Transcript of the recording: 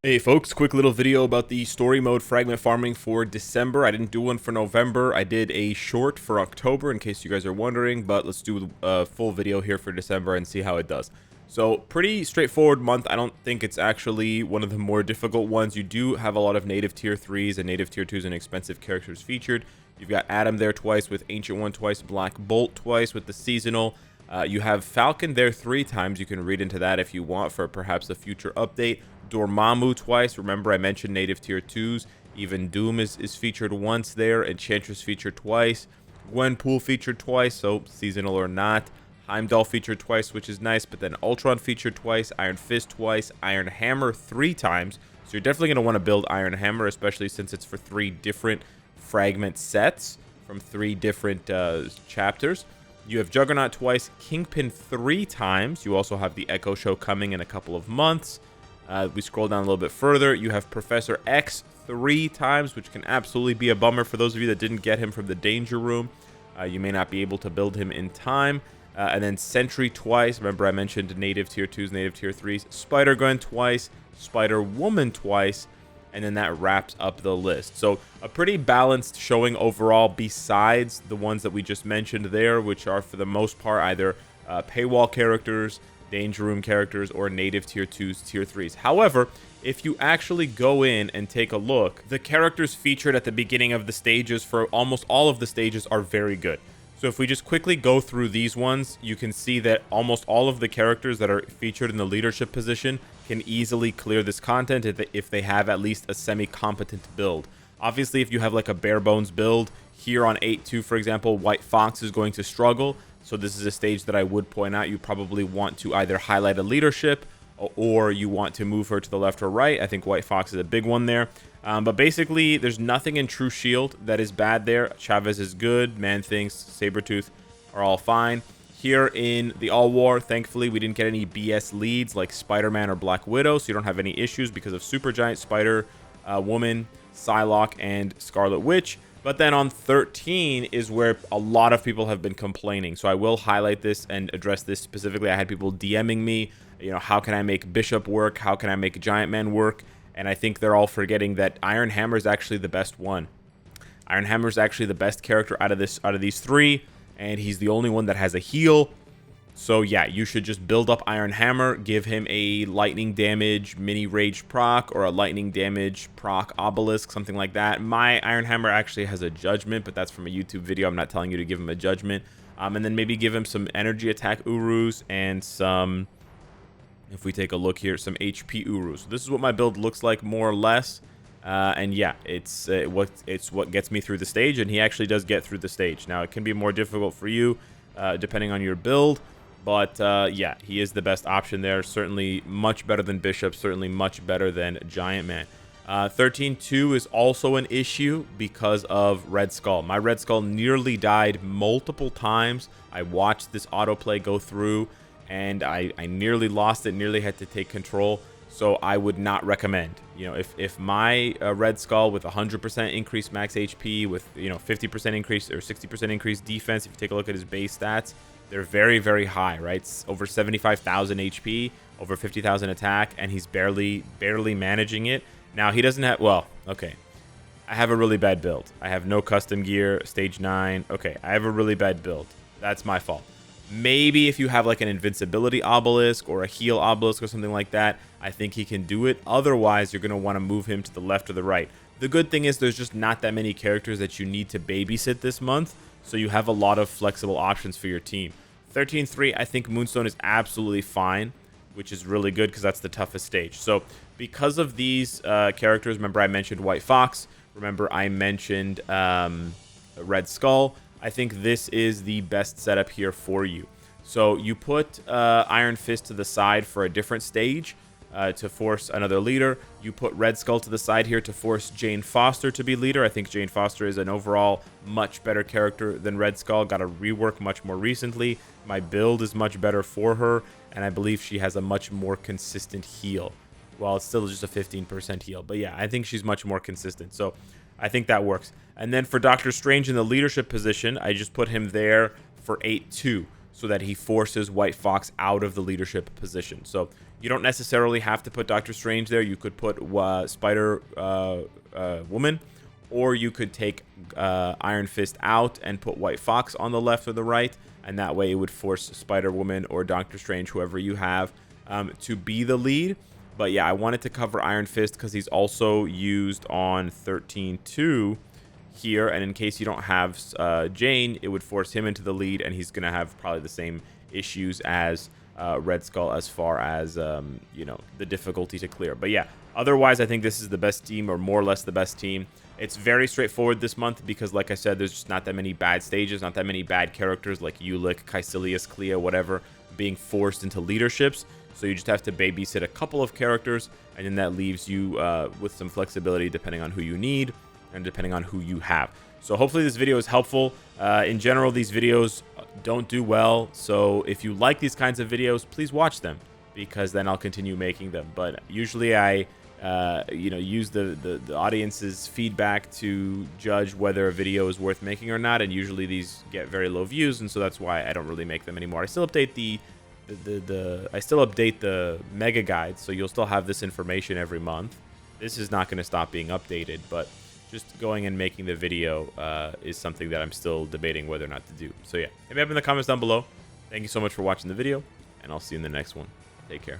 Hey folks, quick little video about the story mode fragment farming for December. I didn't do one for November. I did a short for October in case you guys are wondering, but let's do a full video here for December and see how it does. So pretty straightforward month. I don't think it's actually one of the more difficult ones. You do have a lot of native tier 3s and native tier 2s and expensive characters featured. You've got Adam there twice with Ancient One twice, Black Bolt twice with the seasonal. You have Falcon there 3 times. You can read into that if you want for perhaps a future update. Dormammu twice. Remember I mentioned native tier 2s. Even Doom is featured once there. Enchantress featured twice. Gwenpool featured twice, so seasonal or not. Heimdall featured twice, which is nice, but then Ultron featured twice. Iron Fist twice. Iron Hammer 3 times. So you're definitely going to want to build Iron Hammer, especially since it's for 3 different fragment sets from 3 different chapters. You have Juggernaut twice. Kingpin 3 times. You also have the Echo Show coming in a couple of months. We scroll down a little bit further. You have Professor X 3 times, which can absolutely be a bummer for those of you that didn't get him from the Danger Room. You may not be able to build him in time. And then Sentry twice. Remember I mentioned native tier 2s, native tier 3s. Spider-Gwen twice. Spider-Woman twice. And then that wraps up the list. So a pretty balanced showing overall besides the ones that we just mentioned there, which are for the most part either paywall characters, Danger Room characters, or native tier 2s, tier 3s. However, if you actually go in and take a look, the characters featured at the beginning of the stages for almost all of the stages are very good. So if we just quickly go through these ones, you can see that almost all of the characters that are featured in the leadership position can easily clear this content if they have at least a semi-competent build. Obviously, if you have like a bare bones build, here on 8-2, for example, White Fox is going to struggle. So this is a stage that I would point out. You probably want to either highlight a leadership or you want to move her to the left or right. I think White Fox is a big one there. But basically, there's nothing in True Shield that is bad there. Chavez is good. Man-Thing, Sabretooth are all fine. Here in the All War, thankfully, we didn't get any BS leads like Spider-Man or Black Widow, so you don't have any issues because of Supergiant, Spider-Woman, Psylocke, and Scarlet Witch. But then on 13 is where a lot of people have been complaining. So I will highlight this and address this specifically. I had people DMing me, how can I make Bishop work? How can I make Giant Man work? And I think they're all forgetting that Iron Hammer is actually the best one. Iron Hammer is actually the best character out of these 3, and he's the only one that has a heal. So yeah, you should just build up Iron Hammer, give him a lightning damage mini rage proc or a lightning damage proc obelisk, something like that. My Iron Hammer actually has a judgment, but that's from a YouTube video. I'm not telling you to give him a judgment. And then maybe give him some energy attack Urus and some, if we take a look here, some HP Urus. So this is what my build looks like more or less. And yeah, it's what gets me through the stage, and he actually does get through the stage. Now it can be more difficult for you depending on your build. But yeah, he is the best option there. Certainly much better than Bishop. Certainly much better than Giant Man. 13-2 is also an issue because of Red Skull. My Red Skull nearly died multiple times. I watched this autoplay go through, and I nearly lost it. Nearly had to take control. So I would not recommend. If my Red Skull with 100% increased max HP, with 50% increase or 60% increased defense, if you take a look at his base stats, they're very, very high, right? It's over 75,000 HP, over 50,000 attack, and he's barely managing it. Now, he doesn't have... Well, okay. I have a really bad build. I have no custom gear, stage 9. Okay, I have a really bad build. That's my fault. Maybe if you have like an invincibility obelisk or a heal obelisk or something like that, I think he can do it. Otherwise, you're going to want to move him to the left or the right. The good thing is there's just not that many characters that you need to babysit this month, so you have a lot of flexible options for your team. 13-3, I think Moonstone is absolutely fine, which is really good because that's the toughest stage. So because of these characters, remember I mentioned White Fox, remember I mentioned Red Skull, I think this is the best setup here for you. So you put Iron Fist to the side for a different stage to force another leader. You put Red Skull to the side here to force Jane Foster to be leader. I think Jane Foster is an overall much better character than Red Skull. Got a rework much more recently. My build is much better for her, and I believe she has a much more consistent heal. Well, it's still just a 15% heal, but yeah, I think she's much more consistent. So I think that works. And then for Doctor Strange in the leadership position, I just put him there for 8-2 so that he forces White Fox out of the leadership position. So You don't necessarily have to put Doctor Strange there. You could put Spider Woman, or you could take Iron Fist out and put White Fox on the left or the right, and that way it would force Spider Woman or Doctor Strange, whoever you have, to be the lead. But yeah, I wanted to cover Iron Fist because he's also used on 13-2 here, and in case you don't have Jane, it would force him into the lead, and he's going to have probably the same issues as Red Skull as far as, you know, the difficulty to clear. But yeah, otherwise, I think this is the best team, or more or less the best team. It's very straightforward this month because, like I said, there's just not that many bad stages, not that many bad characters like Ulick, Caecilius, Clea, whatever, being forced into leaderships. So you just have to babysit a couple of characters, and then that leaves you with some flexibility depending on who you need and depending on who you have. So hopefully this video is helpful. In general, these videos don't do well. So if you like these kinds of videos, please watch them, because then I'll continue making them. But usually I you know, use the audience's feedback to judge whether a video is worth making or not, and usually these get very low views, and so that's why I don't really make them anymore. I still update the mega guide, so you'll still have this information every month. This is not going to stop being updated, but just going and making the video is something that I'm still debating whether or not to do. So yeah, hit me up in the comments down below. Thank you so much for watching the video, and I'll see you in the next one. Take care.